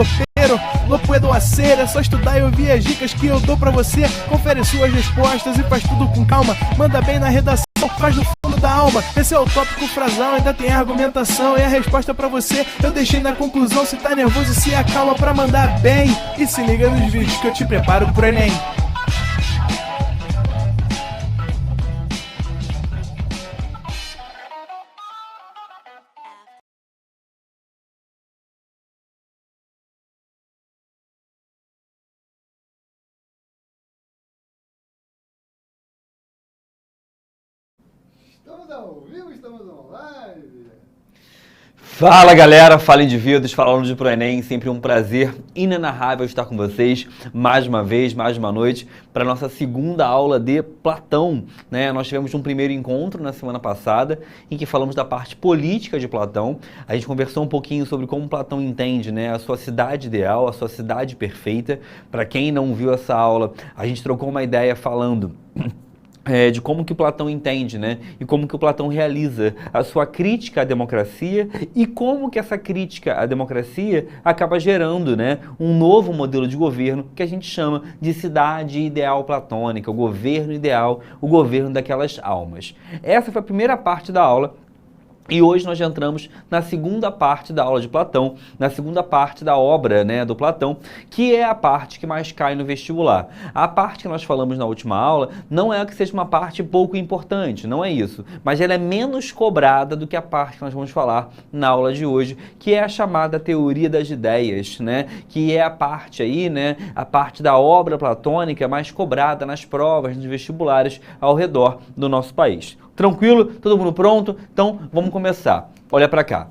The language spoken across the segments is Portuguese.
estopeiro, no puedo hacer, é só estudar e ouvir as dicas que eu dou pra você. Confere suas respostas e faz tudo com calma. Manda bem na redação, faz do fundo da alma. Esse é o tópico frasal, ainda tem argumentação. E a resposta pra você eu deixei na conclusão. Se tá nervoso, se acalma pra mandar bem. E se liga nos vídeos que eu te preparo pro Enem. Estamos ao vivo, estamos online. Fala galera, fala indivíduos, fala alunos de ProEnem, sempre um prazer inenarrável estar com vocês mais uma vez, mais uma noite, para a nossa segunda aula de Platão, né? Nós tivemos um primeiro encontro na semana passada, em que falamos da parte política de Platão. A gente conversou um pouquinho sobre como Platão entende, né, a sua cidade ideal, a sua cidade perfeita. Para quem não viu essa aula, a gente trocou uma ideia falando de como que o Platão entende, né? E como que o Platão realiza a sua crítica à democracia e como que essa crítica à democracia acaba gerando, né, um novo modelo de governo que a gente chama de cidade ideal platônica, o governo ideal, o governo daquelas almas. Essa foi a primeira parte da aula. E hoje nós já entramos na segunda parte da aula de Platão, na segunda parte da obra, né, do Platão, que é a parte que mais cai no vestibular. A parte que nós falamos na última aula não é que seja uma parte pouco importante, não é isso, mas ela é menos cobrada do que a parte que nós vamos falar na aula de hoje, que é a chamada teoria das ideias, né, que é a parte aí, né, a parte da obra platônica mais cobrada nas provas, nos vestibulares ao redor do nosso país. Tranquilo? Todo mundo pronto? Então, vamos começar. Olha para cá.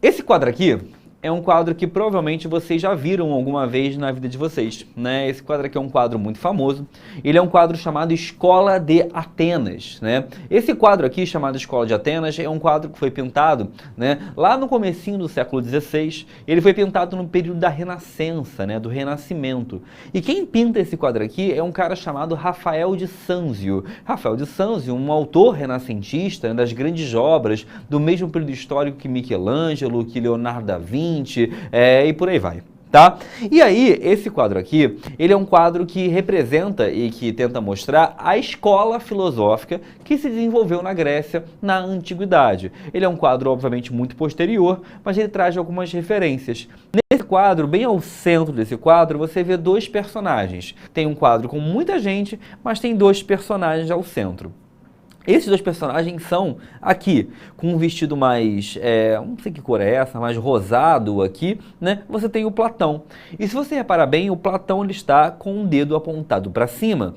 Esse quadro aqui é um quadro que provavelmente vocês já viram alguma vez na vida de vocês, né? Esse quadro aqui é um quadro muito famoso. Ele é um quadro chamado Escola de Atenas, né? Esse quadro aqui, chamado Escola de Atenas, é um quadro que foi pintado, né, lá no comecinho do século XVI. Ele foi pintado no período da Renascença, né, do Renascimento. E quem pinta esse quadro aqui é um cara chamado Rafael de Sanzio. Rafael de Sanzio, um autor renascentista, né, das grandes obras do mesmo período histórico que Michelangelo, que Leonardo da Vinci, e por aí vai, tá? E aí, esse quadro aqui, ele é um quadro que representa e que tenta mostrar a escola filosófica que se desenvolveu na Grécia na Antiguidade. Ele é um quadro, obviamente, muito posterior, mas ele traz algumas referências. Nesse quadro, bem ao centro desse quadro, você vê dois personagens. Tem um quadro com muita gente, mas tem dois personagens ao centro. Esses dois personagens são aqui, com um vestido mais, não sei que cor é essa, mais rosado aqui, né? Você tem o Platão. E se você reparar bem, o Platão ele está com o dedo apontado para cima,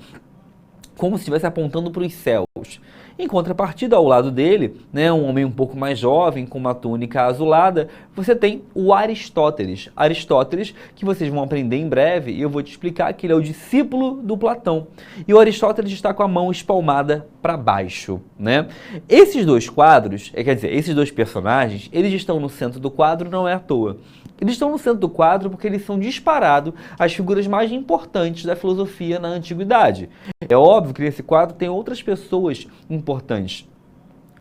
como se estivesse apontando para os céus. Em contrapartida, ao lado dele, né, um homem um pouco mais jovem, com uma túnica azulada, você tem o Aristóteles. Aristóteles, que vocês vão aprender em breve, e eu vou te explicar que ele é o discípulo do Platão. E o Aristóteles está com a mão espalmada para baixo, né? Esses dois quadros, quer dizer, esses dois personagens, eles estão no centro do quadro, não é à toa. Eles estão no centro do quadro porque eles são disparados as figuras mais importantes da filosofia na Antiguidade. É óbvio que nesse quadro tem outras pessoas importantes.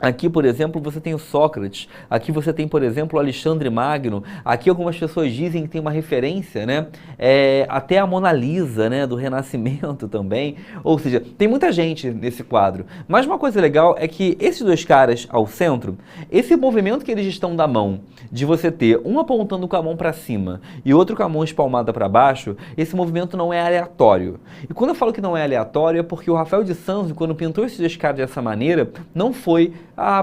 Aqui, por exemplo, você tem o Sócrates, aqui você tem, por exemplo, o Alexandre Magno, aqui algumas pessoas dizem que tem uma referência, né, até a Mona Lisa, né, do Renascimento também, ou seja, tem muita gente nesse quadro. Mas uma coisa legal é que esses dois caras ao centro, esse movimento que eles estão da mão, de você ter um apontando com a mão para cima e outro com a mão espalmada para baixo, esse movimento não é aleatório. E quando eu falo que não é aleatório, é porque o Rafael de Sanzio, quando pintou esses dois caras dessa maneira, não foi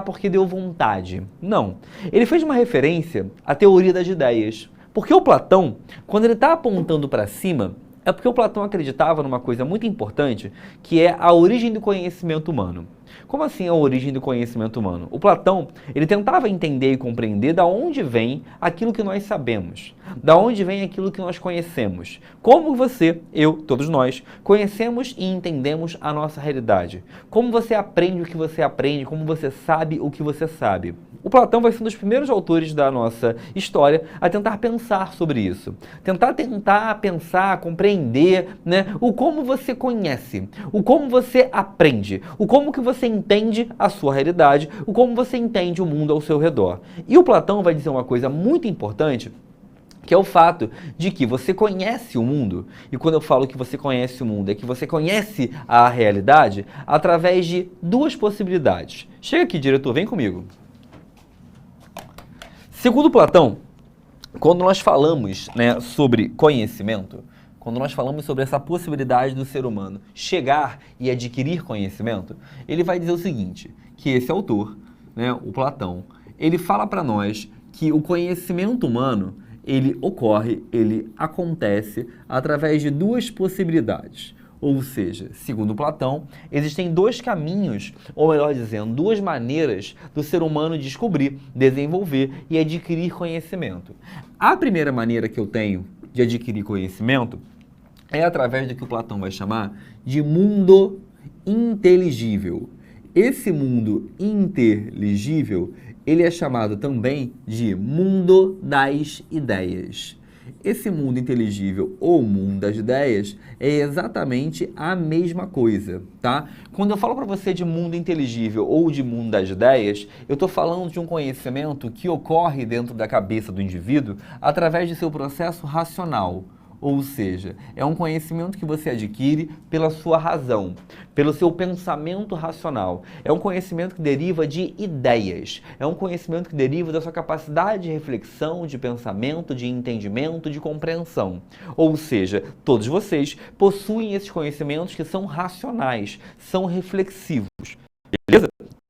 porque deu vontade. Não. Ele fez uma referência à teoria das ideias. Porque o Platão, quando ele está apontando para cima, é porque o Platão acreditava numa coisa muito importante, que é a origem do conhecimento humano. Como assim a origem do conhecimento humano? O Platão, ele tentava entender e compreender da onde vem aquilo que nós sabemos, da onde vem aquilo que nós conhecemos. Como você, eu, todos nós, conhecemos e entendemos a nossa realidade. Como você aprende o que você aprende, como você sabe o que você sabe. O Platão vai ser um dos primeiros autores da nossa história a tentar pensar sobre isso. Tentar pensar, compreender, né, o como você conhece, o como você aprende, o como que você entende a sua realidade, o como você entende o mundo ao seu redor. E o Platão vai dizer uma coisa muito importante, que é o fato de que você conhece o mundo, e quando eu falo que você conhece o mundo, é que você conhece a realidade através de duas possibilidades. Chega aqui, diretor, vem comigo. Segundo Platão, quando nós falamos, né, sobre conhecimento, quando nós falamos sobre essa possibilidade do ser humano chegar e adquirir conhecimento, ele vai dizer o seguinte, que esse autor, né, o Platão, ele fala para nós que o conhecimento humano ele ocorre, ele acontece através de duas possibilidades. Ou seja, segundo Platão, existem dois caminhos, ou melhor dizendo, duas maneiras do ser humano descobrir, desenvolver e adquirir conhecimento. A primeira maneira que eu tenho de adquirir conhecimento é através do que o Platão vai chamar de mundo inteligível. Esse mundo inteligível, ele é chamado também de mundo das ideias. Esse mundo inteligível ou mundo das ideias é exatamente a mesma coisa, tá? Quando eu falo para você de mundo inteligível ou de mundo das ideias, eu estou falando de um conhecimento que ocorre dentro da cabeça do indivíduo através de seu processo racional. Ou seja, é um conhecimento que você adquire pela sua razão, pelo seu pensamento racional. É um conhecimento que deriva de ideias. É um conhecimento que deriva da sua capacidade de reflexão, de pensamento, de entendimento, de compreensão. Ou seja, todos vocês possuem esses conhecimentos que são racionais, são reflexivos. Beleza?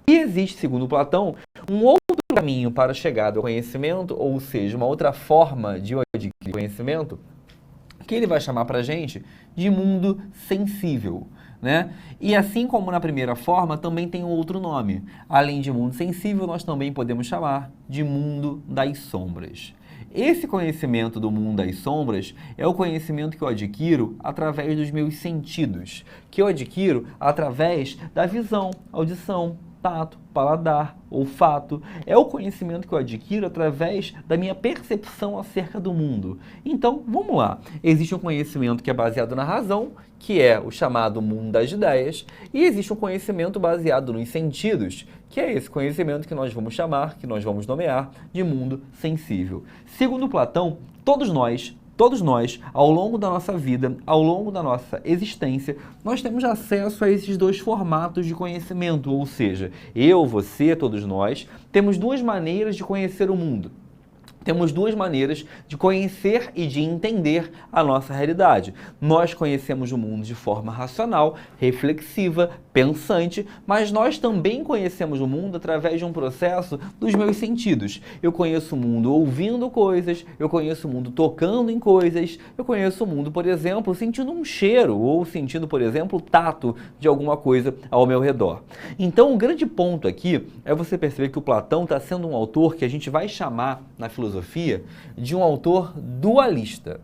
E existe, segundo Platão, um outro caminho para a chegada ao conhecimento, ou seja, uma outra forma de adquirir conhecimento, que ele vai chamar para a gente de mundo sensível, né? E assim como na primeira forma, também tem um outro nome. Além de mundo sensível, nós também podemos chamar de mundo das sombras. Esse conhecimento do mundo das sombras é o conhecimento que eu adquiro através dos meus sentidos, que eu adquiro através da visão, audição, tato, paladar, olfato. É o conhecimento que eu adquiro através da minha percepção acerca do mundo. Então, vamos lá. Existe um conhecimento que é baseado na razão, que é o chamado mundo das ideias, e existe um conhecimento baseado nos sentidos, que é esse conhecimento que nós vamos chamar, que nós vamos nomear de mundo sensível. Segundo Platão, todos nós, ao longo da nossa vida, ao longo da nossa existência, nós temos acesso a esses dois formatos de conhecimento, ou seja, eu, você, todos nós, temos duas maneiras de conhecer o mundo. Temos duas maneiras de conhecer e de entender a nossa realidade. Nós conhecemos o mundo de forma racional, reflexiva, pensante, mas nós também conhecemos o mundo através de um processo dos meus sentidos. Eu conheço o mundo ouvindo coisas, eu conheço o mundo tocando em coisas, eu conheço o mundo, por exemplo, sentindo um cheiro ou sentindo, por exemplo, o tato de alguma coisa ao meu redor. Então, o grande ponto aqui é você perceber que o Platão está sendo um autor que a gente vai chamar na filosofia de um autor dualista.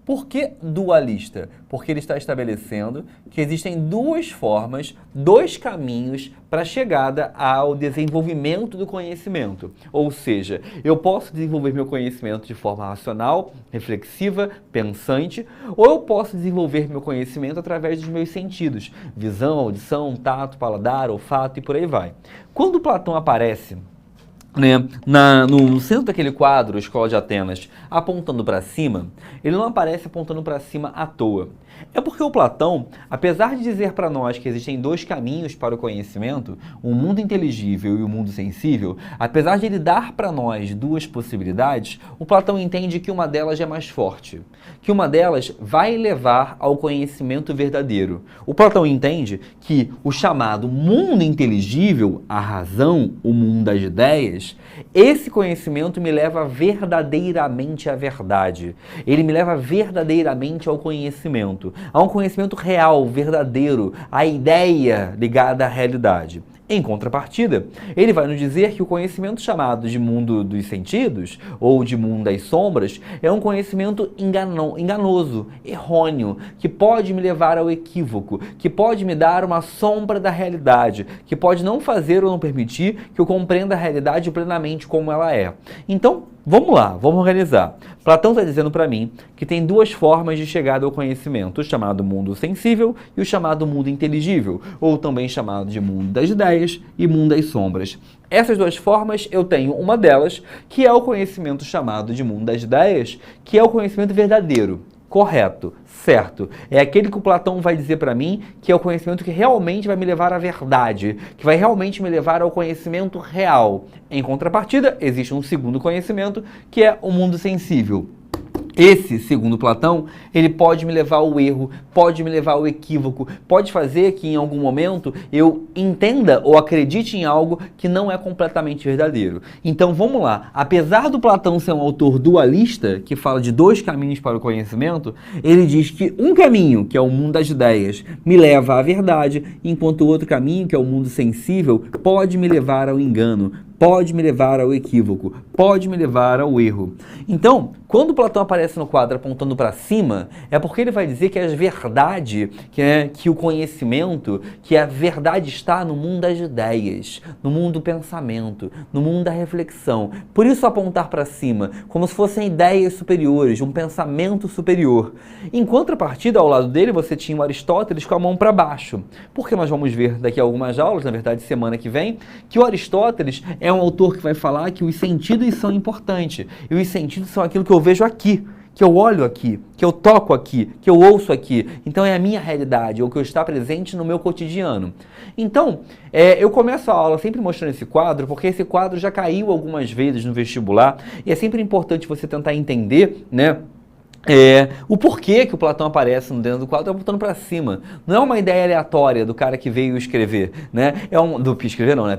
Por que dualista? Porque ele está estabelecendo que existem duas formas, dois caminhos para a chegada ao desenvolvimento do conhecimento. Ou seja, eu posso desenvolver meu conhecimento de forma racional, reflexiva, pensante, ou eu posso desenvolver meu conhecimento através dos meus sentidos, visão, audição, tato, paladar, olfato e por aí vai. Quando Platão aparece, né, no centro daquele quadro, Escola de Atenas, apontando para cima, ele não aparece apontando para cima à toa. É porque o Platão, apesar de dizer para nós que existem dois caminhos para o conhecimento, o mundo inteligível e o mundo sensível, apesar de ele dar para nós duas possibilidades, o Platão entende que uma delas é mais forte, que uma delas vai levar ao conhecimento verdadeiro. O Platão entende que o chamado mundo inteligível, a razão, o mundo das ideias, esse conhecimento me leva verdadeiramente à verdade. Ele me leva verdadeiramente ao conhecimento, a um conhecimento real, verdadeiro, a ideia ligada à realidade. Em contrapartida, ele vai nos dizer que o conhecimento chamado de mundo dos sentidos, ou de mundo das sombras, é um conhecimento enganoso, errôneo, que pode me levar ao equívoco, que pode me dar uma sombra da realidade, que pode não fazer ou não permitir que eu compreenda a realidade plenamente como ela é. Então, vamos lá, vamos organizar. Platão está dizendo para mim que tem duas formas de chegada ao conhecimento, o chamado mundo sensível e o chamado mundo inteligível, ou também chamado de mundo das ideias e mundo das sombras. Essas duas formas, eu tenho uma delas, que é o conhecimento chamado de mundo das ideias, que é o conhecimento verdadeiro, correto, certo. É aquele que o Platão vai dizer para mim que é o conhecimento que realmente vai me levar à verdade, que vai realmente me levar ao conhecimento real. Em contrapartida, existe um segundo conhecimento, que é o mundo sensível. Esse, segundo Platão, ele pode me levar ao erro, pode me levar ao equívoco, pode fazer que em algum momento eu entenda ou acredite em algo que não é completamente verdadeiro. Então vamos lá, apesar do Platão ser um autor dualista, que fala de dois caminhos para o conhecimento, ele diz que um caminho, que é o mundo das ideias, me leva à verdade, enquanto o outro caminho, que é o mundo sensível, pode me levar ao engano, pode me levar ao equívoco, pode me levar ao erro. Então, quando Platão aparece no quadro apontando para cima, é porque ele vai dizer que a verdade, que o conhecimento, que a verdade está no mundo das ideias, no mundo do pensamento, no mundo da reflexão. Por isso apontar para cima, como se fossem ideias superiores, um pensamento superior. Em contrapartida, ao lado dele, você tinha o Aristóteles com a mão para baixo. Porque nós vamos ver daqui a algumas aulas, na verdade semana que vem, que o Aristóteles é um autor que vai falar que os sentidos são importantes. E os sentidos são aquilo que eu vejo aqui, que eu olho aqui, que eu toco aqui, que eu ouço aqui. Então é a minha realidade, é o que está presente no meu cotidiano. Então, eu começo a aula sempre mostrando esse quadro, porque esse quadro já caiu algumas vezes no vestibular. E é sempre importante você tentar entender, né? O porquê que o Platão aparece dentro do quadro apontando para cima. Não é uma ideia aleatória do cara que veio escrever, né?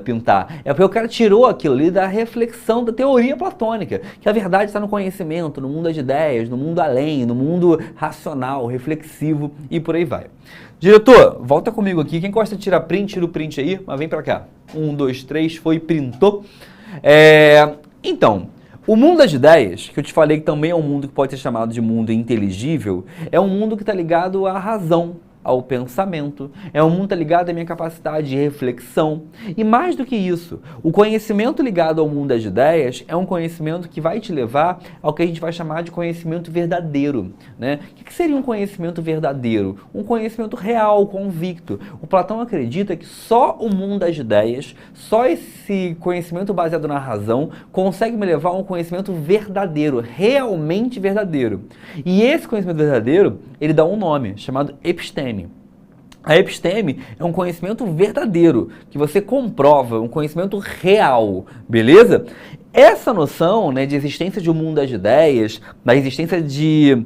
Pintar. É porque o cara tirou aquilo ali da reflexão da teoria platônica, que a verdade está no conhecimento, no mundo das ideias, no mundo além, no mundo racional, reflexivo e por aí vai. Diretor, volta comigo aqui. Quem gosta de tirar print, tira o print aí, mas vem para cá. 1, 2, 3, foi, printou. Então, o mundo das ideias, que eu te falei que também é um mundo que pode ser chamado de mundo inteligível, é um mundo que está ligado à razão, ao pensamento, é um mundo que está ligado à minha capacidade de reflexão. E mais do que isso, o conhecimento ligado ao mundo das ideias é um conhecimento que vai te levar ao que a gente vai chamar de conhecimento verdadeiro, né? O que seria um conhecimento verdadeiro? Um conhecimento real, convicto. O Platão acredita que só o mundo das ideias, só esse conhecimento baseado na razão, consegue me levar a um conhecimento verdadeiro, realmente verdadeiro. E esse conhecimento verdadeiro, ele dá um nome, chamado episteme. A episteme é um conhecimento verdadeiro, que você comprova, um conhecimento real, beleza? Essa noção, né, de existência de um mundo das ideias, da existência de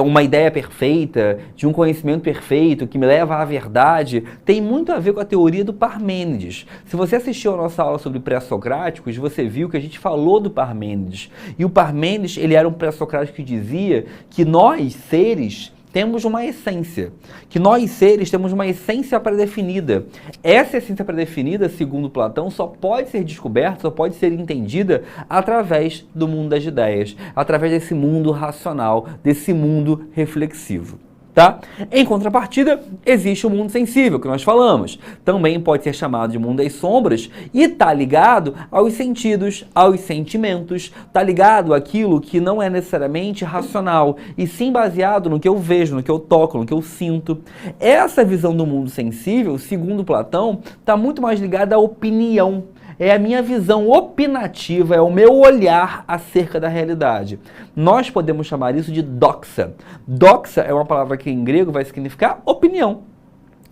uma ideia perfeita, de um conhecimento perfeito que me leva à verdade, tem muito a ver com a teoria do Parmênides. Se você assistiu a nossa aula sobre pré-socráticos, você viu que a gente falou do Parmênides. E o Parmênides, ele era um pré-socrático que dizia que nós, seres, temos uma essência, que nós seres temos uma essência pré-definida. Essa essência pré-definida, segundo Platão, só pode ser descoberta, só pode ser entendida através do mundo das ideias, através desse mundo racional, desse mundo reflexivo. Tá? Em contrapartida, existe o mundo sensível, que nós falamos. Também pode ser chamado de mundo das sombras e está ligado aos sentidos, aos sentimentos, está ligado àquilo que não é necessariamente racional, e sim baseado no que eu vejo, no que eu toco, no que eu sinto. Essa visão do mundo sensível, segundo Platão, está muito mais ligada à opinião. É a minha visão opinativa, é o meu olhar acerca da realidade. Nós podemos chamar isso de doxa. Doxa é uma palavra que em grego vai significar opinião,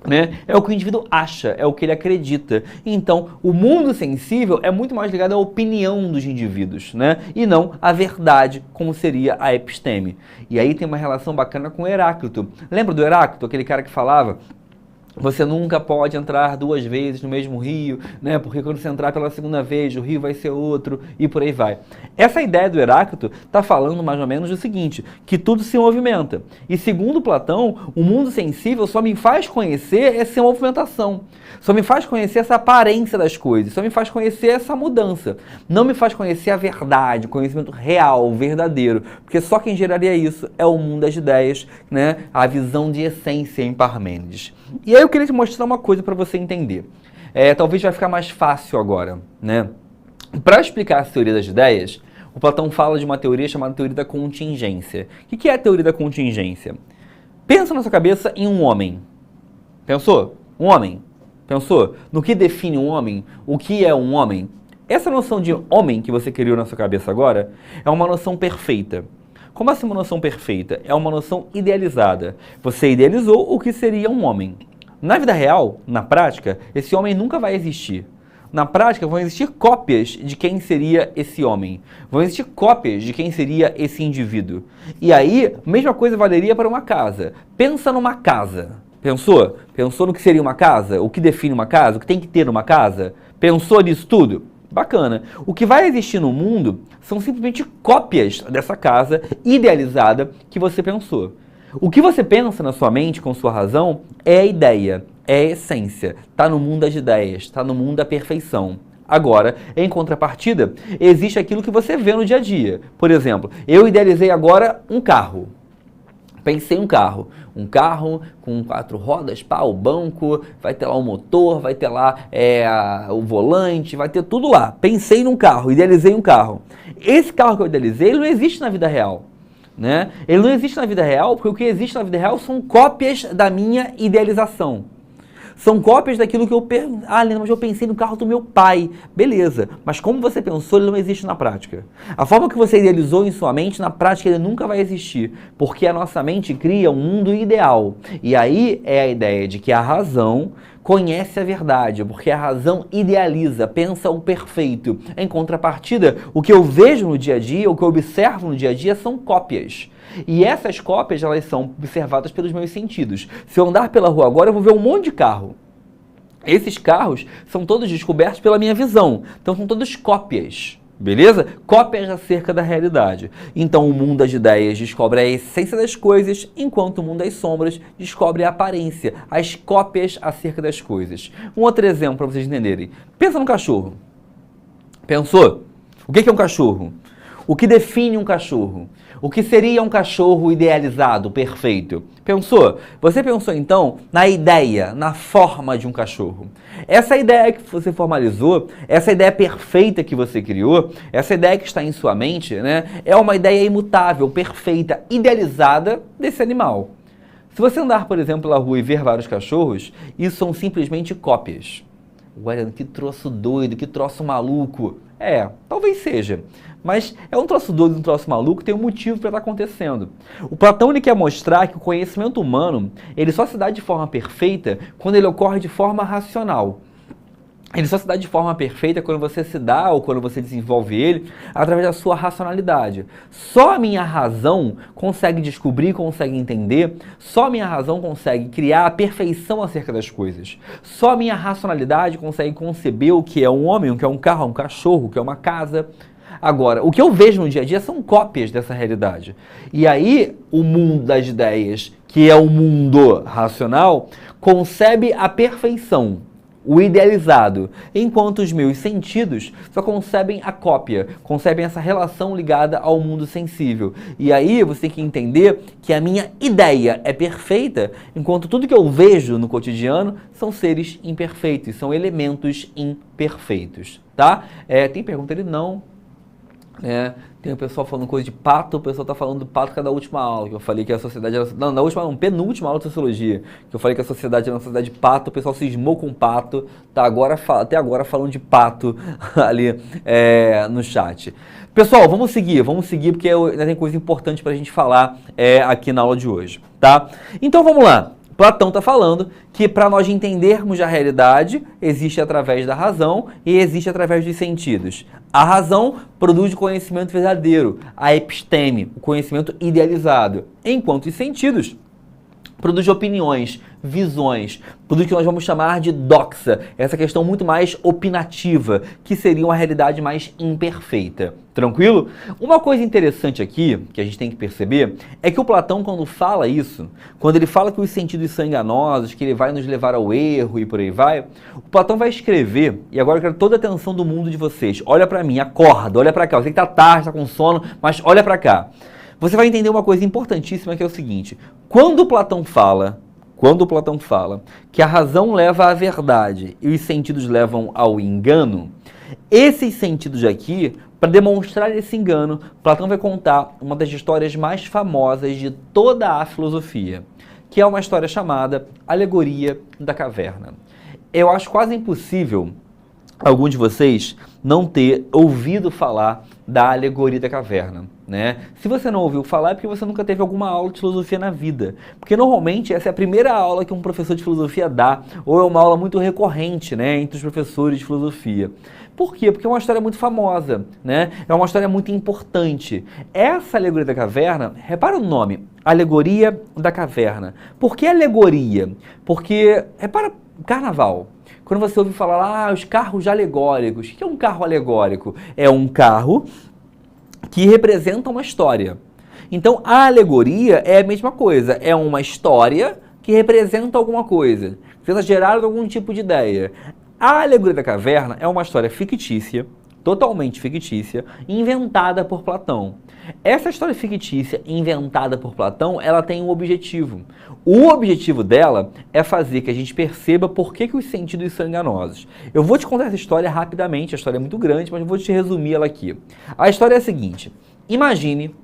né? É o que o indivíduo acha, é o que ele acredita. Então, o mundo sensível é muito mais ligado à opinião dos indivíduos, né? E não à verdade, como seria a episteme. E aí tem uma relação bacana com Heráclito. Lembra do Heráclito, aquele cara que falava: você nunca pode entrar 2 vezes no mesmo rio, né? Porque quando você entrar pela segunda vez, o rio vai ser outro e por aí vai. Essa ideia do Heráclito está falando mais ou menos o seguinte, que tudo se movimenta. E segundo Platão, o mundo sensível só me faz conhecer essa movimentação. Só me faz conhecer essa aparência das coisas, só me faz conhecer essa mudança. Não me faz conhecer a verdade, o conhecimento real, verdadeiro. Porque só quem geraria isso é o mundo das ideias, né? A visão de essência em Parmênides. E aí eu queria te mostrar uma coisa para você entender. Talvez vai ficar mais fácil agora, né? Para explicar a teoria das ideias, o Platão fala de uma teoria chamada teoria da contingência. O que é a teoria da contingência? Pensa na sua cabeça em um homem. Pensou? Um homem. Pensou? No que define um homem? O que é um homem? Essa noção de homem que você criou na sua cabeça agora é uma noção perfeita. Como assim uma noção perfeita? É uma noção idealizada. Você idealizou o que seria um homem. Na vida real, na prática, esse homem nunca vai existir. Na prática, vão existir cópias de quem seria esse homem. Vão existir cópias de quem seria esse indivíduo. E aí, a mesma coisa valeria para uma casa. Pensa numa casa. Pensou? Pensou no que seria uma casa? O que define uma casa? O que tem que ter numa casa? Pensou nisso tudo? Bacana. O que vai existir no mundo são simplesmente cópias dessa casa idealizada que você pensou. O que você pensa na sua mente, com sua razão, é a ideia, é a essência. Está no mundo das ideias, está no mundo da perfeição. Agora, em contrapartida, existe aquilo que você vê no dia a dia. Por exemplo, eu idealizei agora um carro. Pensei em um carro com 4 rodas, o banco, vai ter lá o motor, vai ter lá o volante, vai ter tudo lá. Pensei num carro, idealizei um carro. Esse carro que eu idealizei, ele não existe na vida real. Né? Ele não existe na vida real porque o que existe na vida real são cópias da minha idealização. São cópias daquilo que eu pensei. Ah, Helena, mas eu pensei no carro do meu pai. Beleza, mas como você pensou, ele não existe na prática. A forma que você idealizou em sua mente, na prática ele nunca vai existir. Porque a nossa mente cria um mundo ideal. E aí é a ideia de que a razão conhece a verdade, porque a razão idealiza, pensa o perfeito. Em contrapartida, o que eu vejo no dia a dia, o que eu observo no dia a dia são cópias. E essas cópias, elas são observadas pelos meus sentidos. Se eu andar pela rua agora, eu vou ver um monte de carro. Esses carros são todos descobertos pela minha visão. Então, são todos cópias. Beleza? Cópias acerca da realidade. Então, o mundo das ideias descobre a essência das coisas, enquanto o mundo das sombras descobre a aparência, as cópias acerca das coisas. Um outro exemplo para vocês entenderem. Pensa no cachorro. Pensou? O que é um cachorro? O que define um cachorro? O que seria um cachorro idealizado, perfeito? Pensou? Você pensou então na ideia, na forma de um cachorro. Essa ideia que você formalizou, essa ideia perfeita que você criou, essa ideia que está em sua mente, né, é uma ideia imutável, perfeita, idealizada desse animal. Se você andar, por exemplo, pela rua e ver vários cachorros, isso são simplesmente cópias. Ué, que troço doido, que troço maluco. Talvez seja. Mas é um troço doido, um troço maluco, tem um motivo para estar acontecendo. O Platão ele quer mostrar que o conhecimento humano ele só se dá de forma perfeita quando ele ocorre de forma racional. Ele só se dá de forma perfeita quando você se dá ou quando você desenvolve ele através da sua racionalidade. Só a minha razão consegue descobrir, consegue entender, só a minha razão consegue criar a perfeição acerca das coisas. Só a minha racionalidade consegue conceber o que é um homem, o que é um carro, um cachorro, o que é uma casa. Agora, o que eu vejo no dia a dia são cópias dessa realidade. E aí, o mundo das ideias, que é o mundo racional, concebe a perfeição, o idealizado, enquanto os meus sentidos só concebem a cópia, concebem essa relação ligada ao mundo sensível. E aí você tem que entender que a minha ideia é perfeita, enquanto tudo que eu vejo no cotidiano são seres imperfeitos, são elementos imperfeitos, tá? Tem pergunta ali? Não. Tem o pessoal falando coisa de pato, o pessoal está falando do pato que é da última aula, que eu falei que a sociedade era... Não, na última não, penúltima aula de sociologia, que eu falei que a sociedade era uma sociedade de pato, o pessoal cismou com pato, tá até agora falando de pato ali no chat. Pessoal, vamos seguir porque ainda tem coisa importante para a gente falar aqui na aula de hoje, tá? Então vamos lá. Platão está falando que para nós entendermos a realidade, existe através da razão e existe através dos sentidos. A razão produz o conhecimento verdadeiro, a episteme, o conhecimento idealizado, enquanto os sentidos produzem opiniões, visões, tudo que nós vamos chamar de doxa, essa questão muito mais opinativa, que seria uma realidade mais imperfeita. Tranquilo? Uma coisa interessante aqui, que a gente tem que perceber, é que o Platão, quando fala isso, quando ele fala que os sentidos são enganosos, que ele vai nos levar ao erro e por aí vai, o Platão vai escrever, e agora eu quero toda a atenção do mundo de vocês, olha pra mim, acorda, olha pra cá, eu sei que tá tarde, tá com sono, mas olha pra cá. Você vai entender uma coisa importantíssima que é o seguinte, quando o Platão fala que a razão leva à verdade e os sentidos levam ao engano, esses sentidos aqui Para demonstrar esse engano, Platão vai contar uma das histórias mais famosas de toda a filosofia, que é uma história chamada Alegoria da Caverna. Eu acho quase impossível algum de vocês não ter ouvido falar da Alegoria da Caverna, né? Se você não ouviu falar é porque você nunca teve alguma aula de filosofia na vida, porque normalmente essa é a primeira aula que um professor de filosofia dá, ou é uma aula muito recorrente, né, entre os professores de filosofia. Por quê? Porque é uma história muito famosa, né? É uma história muito importante. Essa Alegoria da Caverna, repara o nome, Alegoria da Caverna. Por que alegoria? Porque, repara, carnaval. Quando você ouve falar lá, os carros alegóricos. O que é um carro alegórico? É um carro que representa uma história. Então, a alegoria é a mesma coisa. É uma história que representa alguma coisa. Precisa gerar algum tipo de ideia. A Alegoria da Caverna é uma história fictícia, totalmente fictícia, inventada por Platão. Essa história fictícia, inventada por Platão, ela tem um objetivo. O objetivo dela é fazer que a gente perceba por que os sentidos são enganosos. Eu vou te contar essa história rapidamente, a história é muito grande, mas eu vou te resumir ela aqui. A história é a seguinte: imagine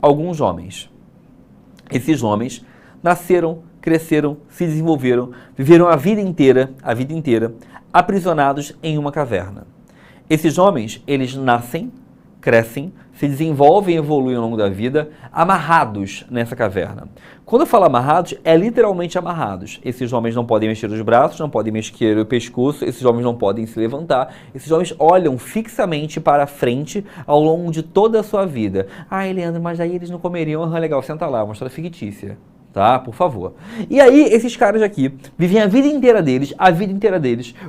alguns homens. Esses homens nasceram, cresceram, se desenvolveram, viveram a vida inteira, aprisionados em uma caverna. Esses homens, eles nascem, crescem, se desenvolvem e evoluem ao longo da vida, amarrados nessa caverna. Quando eu falo amarrados, é literalmente amarrados. Esses homens não podem mexer os braços, não podem mexer o pescoço, esses homens não podem se levantar, esses homens olham fixamente para frente ao longo de toda a sua vida. Ah, Leandro, mas aí eles não comeriam, legal, senta lá, uma história fictícia. Tá? Por favor. E aí, esses caras aqui vivem a vida inteira deles,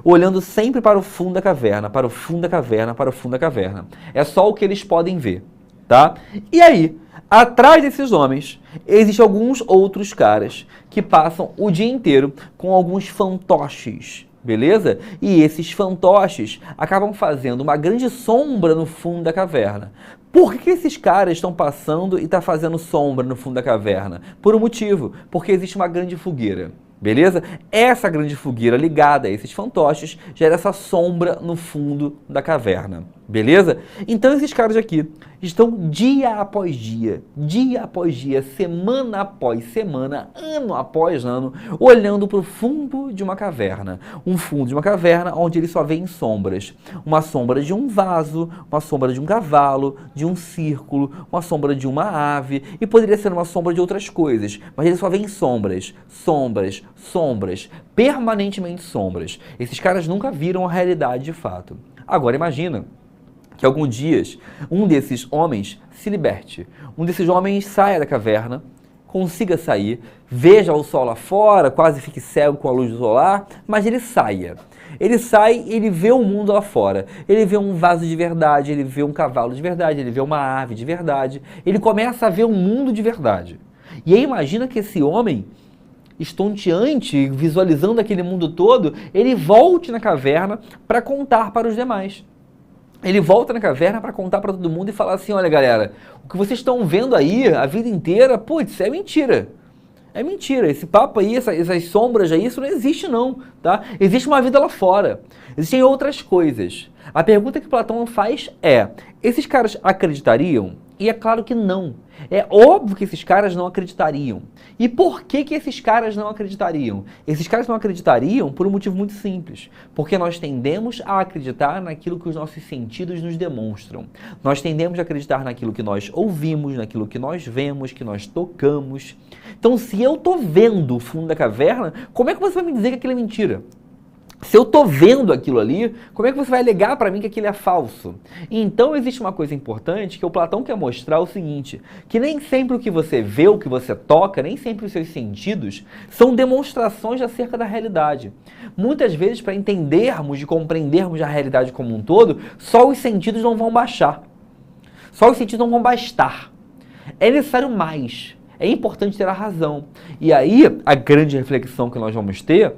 olhando sempre para o fundo da caverna, para o fundo da caverna, para o fundo da caverna. É só o que eles podem ver, tá? E aí, atrás desses homens, existem alguns outros caras que passam o dia inteiro com alguns fantoches, beleza? E esses fantoches acabam fazendo uma grande sombra no fundo da caverna. Por que esses caras estão passando e estão fazendo sombra no fundo da caverna? Por um motivo, porque existe uma grande fogueira, beleza? Essa grande fogueira ligada a esses fantoches gera essa sombra no fundo da caverna, beleza? Então esses caras aqui estão dia após dia, semana após semana, ano após ano, olhando para o fundo de uma caverna. Um fundo de uma caverna onde eles só veem sombras. Uma sombra de um vaso, uma sombra de um cavalo, de um círculo, uma sombra de uma ave, e poderia ser uma sombra de outras coisas, mas eles só veem sombras, permanentemente sombras. Esses caras nunca viram a realidade de fato. Agora imagina que alguns dias um desses homens se liberte, um desses homens saia da caverna, consiga sair, veja o sol lá fora, quase fique cego com a luz solar, mas ele saia. Ele sai, ele vê o mundo lá fora, ele vê um vaso de verdade, ele vê um cavalo de verdade, ele vê uma ave de verdade, ele começa a ver um mundo de verdade. E aí imagina que esse homem, estonteante, visualizando aquele mundo todo, ele volte na caverna para contar para os demais. Ele volta na caverna para contar para todo mundo e falar assim: olha galera, o que vocês estão vendo aí a vida inteira, putz, é mentira. É mentira, esse papo aí, essas sombras aí, isso não existe não, tá? Existe uma vida lá fora, existem outras coisas. A pergunta que Platão faz é: esses caras acreditariam? E é claro que não. É óbvio que esses caras não acreditariam. E por que esses caras não acreditariam? Esses caras não acreditariam por um motivo muito simples. Porque nós tendemos a acreditar naquilo que os nossos sentidos nos demonstram. Nós tendemos a acreditar naquilo que nós ouvimos, naquilo que nós vemos, que nós tocamos. Então, se eu estou vendo o fundo da caverna, como é que você vai me dizer que aquilo é mentira? Se eu estou vendo aquilo ali, como é que você vai alegar para mim que aquilo é falso? Então existe uma coisa importante que o Platão quer mostrar o seguinte, que nem sempre o que você vê, o que você toca, nem sempre os seus sentidos são demonstrações acerca da realidade. Muitas vezes, para entendermos e compreendermos a realidade como um todo, só os sentidos não vão baixar. Só os sentidos não vão bastar. É necessário mais. É importante ter a razão. E aí, a grande reflexão que nós vamos ter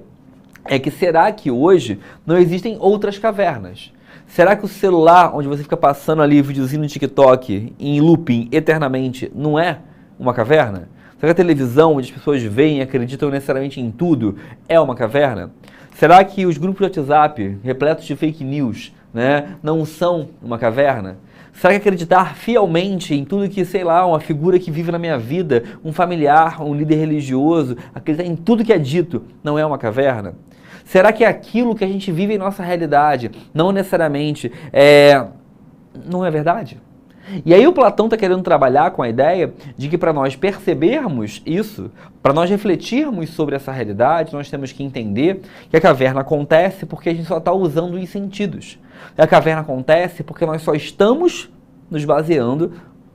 é que será que hoje não existem outras cavernas? Será que o celular, onde você fica passando ali videozinho no TikTok em looping eternamente, não é uma caverna? Será que a televisão, onde as pessoas veem e acreditam necessariamente em tudo, é uma caverna? Será que os grupos de WhatsApp, repletos de fake news, né, não são uma caverna? Será que acreditar fielmente em tudo que, sei lá, uma figura que vive na minha vida, um familiar, um líder religioso, acreditar em tudo que é dito, não é uma caverna? Será que aquilo que a gente vive em nossa realidade não necessariamente não é verdade? E aí o Platão está querendo trabalhar com a ideia de que para nós percebermos isso, para nós refletirmos sobre essa realidade, nós temos que entender que a caverna acontece porque a gente só está usando os sentidos. E a caverna acontece porque nós só estamos nos baseando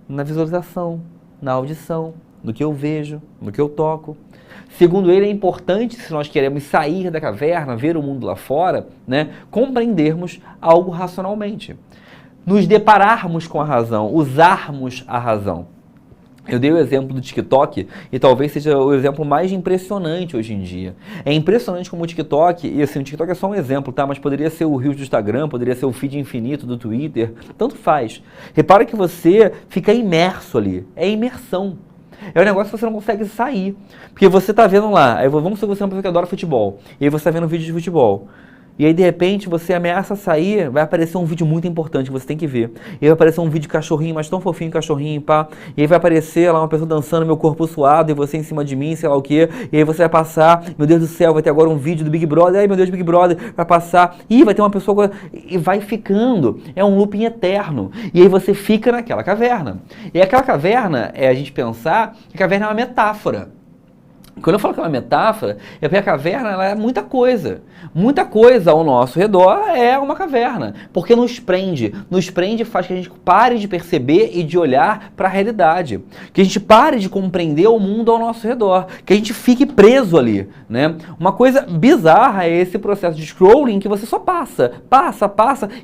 na visualização, na audição, no que eu vejo, no que eu toco. Segundo ele, é importante, se nós queremos sair da caverna, ver o mundo lá fora, né, compreendermos algo racionalmente. Nos depararmos com a razão, usarmos a razão. Eu dei o exemplo do TikTok e talvez seja o exemplo mais impressionante hoje em dia. É impressionante como o TikTok, e assim, o TikTok é só um exemplo, tá? Mas poderia ser o Reels do Instagram, poderia ser o feed infinito do Twitter, tanto faz. Repara que você fica imerso ali, é imersão. É um negócio que você não consegue sair. Porque você tá vendo lá, aí vamos supor que você é uma pessoa que adora futebol, e aí você tá vendo um vídeo de futebol. E aí, de repente, você ameaça sair, vai aparecer um vídeo muito importante que você tem que ver. E aí vai aparecer um vídeo de cachorrinho, mas tão fofinho, cachorrinho, pá. E aí vai aparecer lá uma pessoa dançando, meu corpo suado, e você em cima de mim, sei lá o quê. E aí você vai passar, meu Deus do céu, vai ter agora um vídeo do Big Brother. Ai, meu Deus, Big Brother, vai passar. Ih, vai ter uma pessoa... E vai ficando. É um looping eterno. E aí você fica naquela caverna. E aquela caverna, é a gente pensar que a caverna é uma metáfora. Quando eu falo que é uma metáfora, é porque a caverna ela é muita coisa. Muita coisa ao nosso redor é uma caverna. Porque nos prende e faz que a gente pare de perceber e de olhar para a realidade. Que a gente pare de compreender o mundo ao nosso redor. Que a gente fique preso ali, né? Uma coisa bizarra é esse processo de scrolling que você só passa.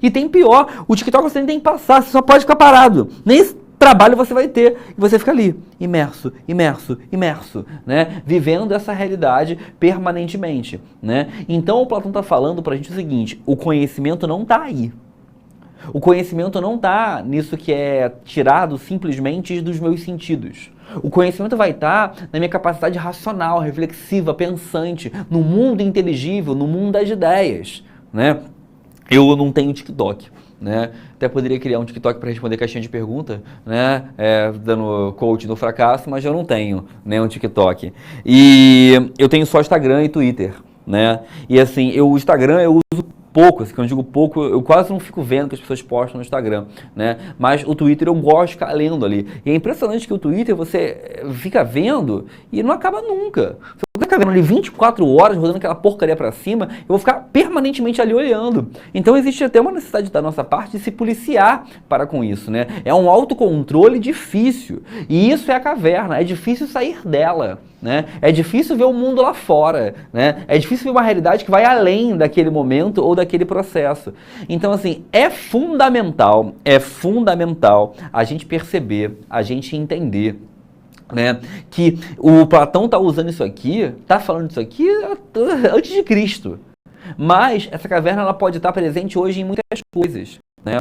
E tem pior, o TikTok você nem tem que passar, você só pode ficar parado. Nem trabalho você vai ter, e você fica ali, imerso, né? Vivendo essa realidade permanentemente, né? Então o Platão está falando para a gente o seguinte, o conhecimento não está aí. O conhecimento não está nisso que é tirado simplesmente dos meus sentidos. O conhecimento vai estar na minha capacidade racional, reflexiva, pensante, no mundo inteligível, no mundo das ideias, né? Eu não tenho TikTok, né? Até poderia criar um TikTok para responder caixinha de pergunta, né? Dando coach no fracasso, mas eu não tenho, né, um TikTok. E eu tenho só Instagram e Twitter, né? E assim, o Instagram eu uso pouco, assim, quando eu digo pouco, eu quase não fico vendo que as pessoas postam no Instagram, né? Mas o Twitter eu gosto de ficar lendo ali. E é impressionante que o Twitter você fica vendo e não acaba nunca. Se eu ficar vendo ali 24 horas, rodando aquela porcaria pra cima, eu vou ficar permanentemente ali olhando. Então existe até uma necessidade da nossa parte de se policiar para com isso, né? É um autocontrole difícil. E isso é a caverna, é difícil sair dela, né? É difícil ver o mundo lá fora, né? É difícil ver uma realidade que vai além daquele momento ou daquele processo. Então, assim, é fundamental a gente perceber, a gente entender, né, que o Platão está usando isso aqui, está falando isso aqui antes de Cristo. Mas essa caverna ela pode estar presente hoje em muitas coisas, né?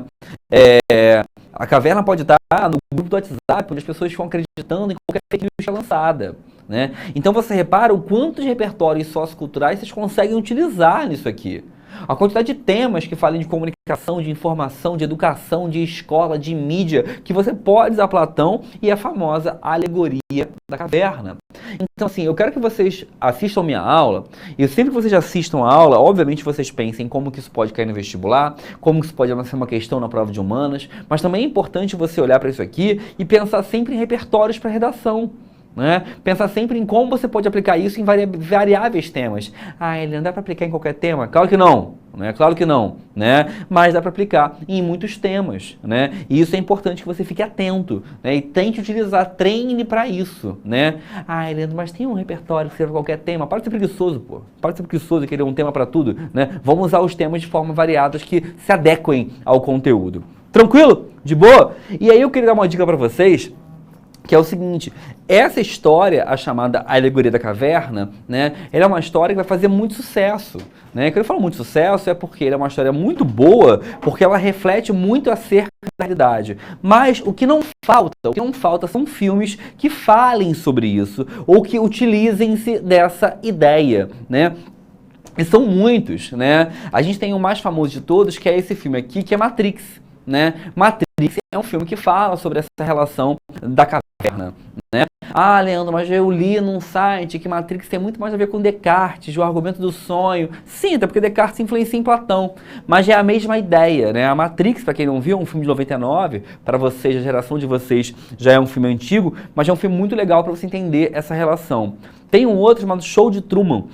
A caverna pode estar no grupo do WhatsApp, onde as pessoas estão acreditando em qualquer fake news que é lançada, né? Então você repara o quanto de repertórios socioculturais vocês conseguem utilizar nisso aqui. A quantidade de temas que falem de comunicação, de informação, de educação, de escola, de mídia, que você pode usar Platão e a famosa alegoria da caverna. Então, assim, eu quero que vocês assistam minha aula, e sempre que vocês assistam a aula, obviamente vocês pensem como que isso pode cair no vestibular, como que isso pode ser uma questão na prova de humanas, mas também é importante você olhar para isso aqui e pensar sempre em repertórios para redação. Né? Pensar sempre em como você pode aplicar isso em variáveis temas. Ele não dá para aplicar em qualquer tema? Claro que não, né? Claro que não, né? Mas dá para aplicar em muitos temas, né? E isso é importante que você fique atento, né? E tente utilizar, treine para isso, né? Leandro, mas tem um repertório que serve para qualquer tema. Para de ser preguiçoso, pô. Para de ser preguiçoso e querer um tema para tudo, né? Vamos usar os temas de forma variadas que se adequem ao conteúdo. Tranquilo? De boa? E aí eu queria dar uma dica para vocês, que é o seguinte, essa história, a chamada Alegoria da Caverna, né, ela é uma história que vai fazer muito sucesso, né? Quando eu falo muito sucesso é porque ela é uma história muito boa, porque ela reflete muito acerca da realidade. Mas o que não falta são filmes que falem sobre isso, ou que utilizem-se dessa ideia, né? E são muitos, né? A gente tem o mais famoso de todos, que é esse filme aqui, que é Matrix, né? Matrix é um filme que fala sobre essa relação da caverna, né? Ah, Leandro, mas eu li num site que Matrix tem muito mais a ver com Descartes, o argumento do sonho. Sim, até porque Descartes influencia em Platão, mas é a mesma ideia, né? A Matrix, para quem não viu, é um filme de 99, para vocês, a geração de vocês, já é um filme antigo, mas é um filme muito legal para você entender essa relação. Tem um outro chamado Show de Truman.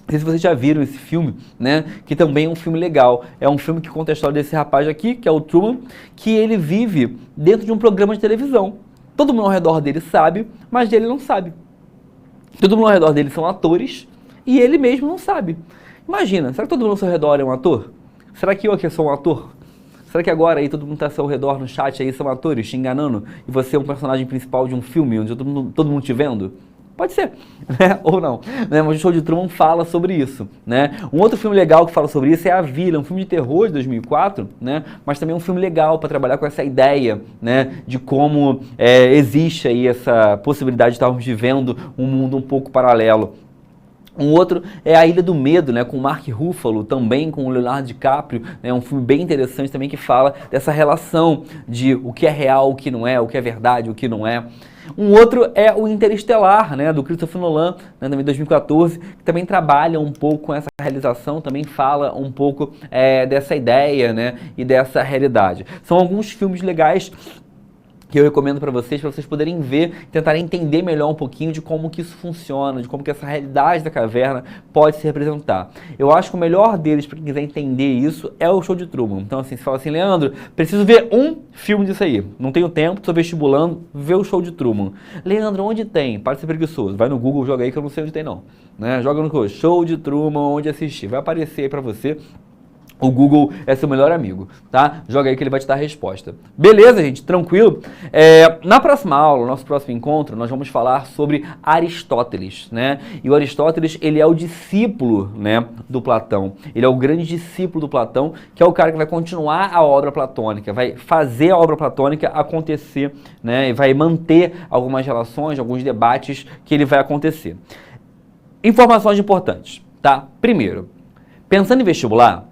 Não sei se vocês já viram esse filme, né? Que também é um filme legal. É um filme que conta a história desse rapaz aqui, que é o Truman, que ele vive dentro de um programa de televisão. Todo mundo ao redor dele sabe, mas ele não sabe. Todo mundo ao redor dele são atores e ele mesmo não sabe. Imagina, será que todo mundo ao seu redor é um ator? Será que eu aqui sou um ator? Será que agora aí todo mundo está ao seu redor no chat aí são atores te enganando e você é um personagem principal de um filme onde todo mundo te vendo? Pode ser, né? Ou não, né? Mas o Show de Truman fala sobre isso, né? Um outro filme legal que fala sobre isso é A Vila, um filme de terror de 2004, né? Mas também um filme legal para trabalhar com essa ideia, né? De como existe aí essa possibilidade de estarmos vivendo um mundo um pouco paralelo. Um outro é A Ilha do Medo, né, com o Mark Ruffalo, também com o Leonardo DiCaprio, né, um filme bem interessante também que fala dessa relação de o que é real, o que não é, o que é verdade, o que não é. Um outro é o Interestelar, né, do Christopher Nolan, né, também de 2014, que também trabalha um pouco com essa realização, também fala um pouco dessa ideia, né, e dessa realidade. São alguns filmes legais que eu recomendo para vocês poderem ver, tentarem entender melhor um pouquinho de como que isso funciona, de como que essa realidade da caverna pode se representar. Eu acho que o melhor deles, para quem quiser entender isso, é o Show de Truman. Então, assim, você fala assim, Leandro, preciso ver um filme disso aí. Não tenho tempo, estou vestibulando, vê o Show de Truman. Leandro, onde tem? Para de ser preguiçoso. Vai no Google, joga aí que eu não sei onde tem não. Né? Joga no Google, Show de Truman, onde assistir. Vai aparecer aí para você. O Google é seu melhor amigo, tá? Joga aí que ele vai te dar a resposta. Beleza, gente? Tranquilo? Na próxima aula, nosso próximo encontro, nós vamos falar sobre Aristóteles, né? E o Aristóteles, ele é o discípulo, né, do Platão. Ele é o grande discípulo do Platão, que é o cara que vai continuar a obra platônica, vai fazer a obra platônica acontecer, né? E vai manter algumas relações, alguns debates que ele vai acontecer. Informações importantes, tá? Primeiro, pensando em vestibular,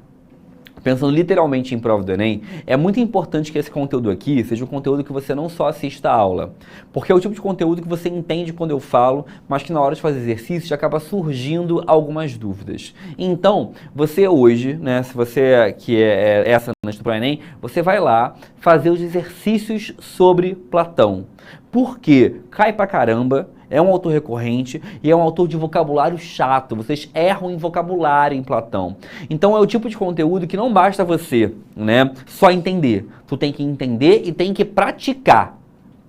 pensando literalmente em prova do Enem, é muito importante que esse conteúdo aqui seja um conteúdo que você não só assista a aula, porque é o tipo de conteúdo que você entende quando eu falo, mas que na hora de fazer exercício acaba surgindo algumas dúvidas. Então, você hoje, né, se você que é essa do Enem, você vai lá fazer os exercícios sobre Platão. Por quê? Cai pra caramba. É um autor recorrente e é um autor de vocabulário chato. Vocês erram em vocabulário em Platão. Então é o tipo de conteúdo que não basta você, né, só entender. Tu tem que entender e tem que praticar.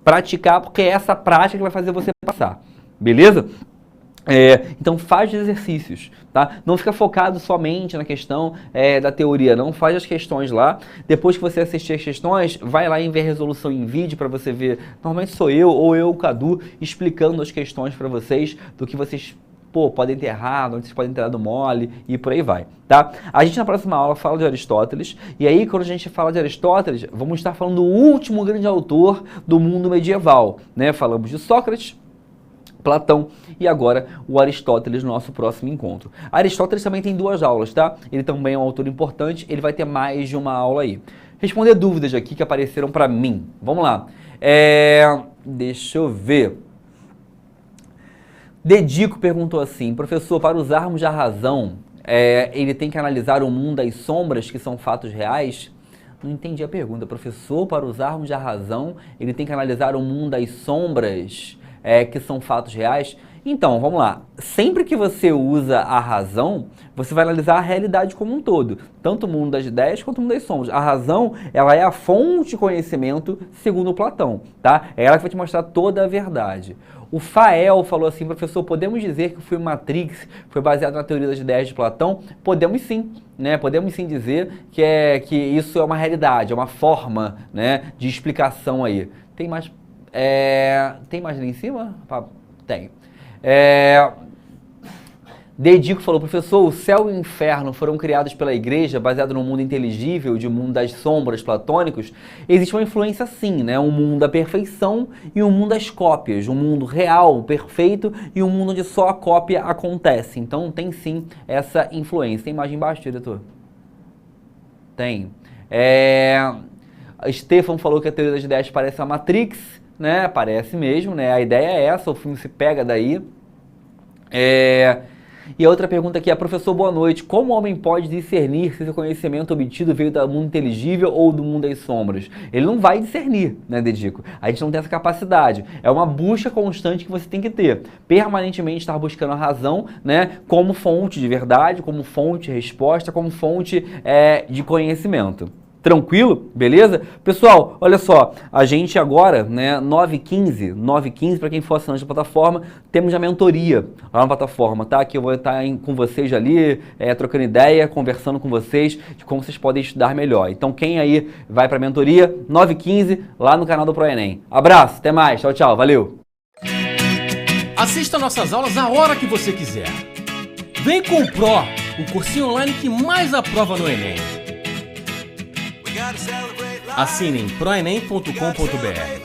Praticar porque é essa prática que vai fazer você passar. Beleza? Então faz os exercícios, tá? Não fica focado somente na questão da teoria, não. Faz as questões lá. Depois que você assistir as questões, vai lá e ver a resolução em vídeo para você ver. Normalmente sou eu ou eu, o Cadu, explicando as questões para vocês, do que vocês podem ter errado, onde vocês podem ter dado mole e por aí vai, tá? A gente na próxima aula fala de Aristóteles, e aí quando a gente fala de Aristóteles, vamos estar falando do último grande autor do mundo medieval, né? Falamos de Sócrates, Platão e agora o Aristóteles no nosso próximo encontro. Aristóteles também tem 2 aulas, tá? Ele também é um autor importante, ele vai ter mais de uma aula aí. Responder dúvidas aqui que apareceram para mim. Vamos lá. Deixa eu ver. Dedico perguntou assim, professor, para usarmos a razão, ele tem que analisar o mundo das sombras, que são fatos reais? Não entendi a pergunta. Professor, para usarmos a razão, ele tem que analisar o mundo das sombras, que são fatos reais? Então, vamos lá. Sempre que você usa a razão, você vai analisar a realidade como um todo. Tanto o mundo das ideias quanto o mundo das sombras. A razão, ela é a fonte de conhecimento segundo Platão, tá? É ela que vai te mostrar toda a verdade. O Fael falou assim, professor, podemos dizer que o filme Matrix foi baseado na teoria das ideias de Platão? Podemos sim, né? Podemos sim dizer que isso é uma realidade, é uma forma, né, de explicação aí. Tem mais ali em cima? Tem. Dedico falou, professor, o céu e o inferno foram criados pela igreja, baseado no mundo inteligível, de mundo das sombras platônicos. Existe uma influência sim, né? Um mundo da perfeição e um mundo das cópias, um mundo real, perfeito e um mundo onde só a cópia acontece. Então tem sim essa influência. Tem imagem embaixo, diretor? Tem. Stefan falou que a teoria das ideias parece a Matrix, né? Parece mesmo, né? A ideia é essa, o filme se pega daí. E a outra pergunta aqui é, professor, boa noite. Como o homem pode discernir se seu conhecimento obtido veio do mundo inteligível ou do mundo das sombras? Ele não vai discernir, né, Dedico? A gente não tem essa capacidade. É uma busca constante que você tem que ter. Permanentemente estar buscando a razão, né, como fonte de verdade, como fonte de resposta, como fonte de conhecimento. Tranquilo? Beleza? Pessoal, olha só, a gente agora, né, 9h15, para quem for assinante da plataforma, temos a mentoria lá na plataforma, tá? Que eu vou estar com vocês ali, trocando ideia, conversando com vocês de como vocês podem estudar melhor. Então, quem aí vai para a mentoria, 9h15, lá no canal do ProEnem. Abraço, até mais, tchau, tchau, valeu! Assista nossas aulas a hora que você quiser. Vem com o Pro, o cursinho online que mais aprova no Enem. Assinem proenem.com.br.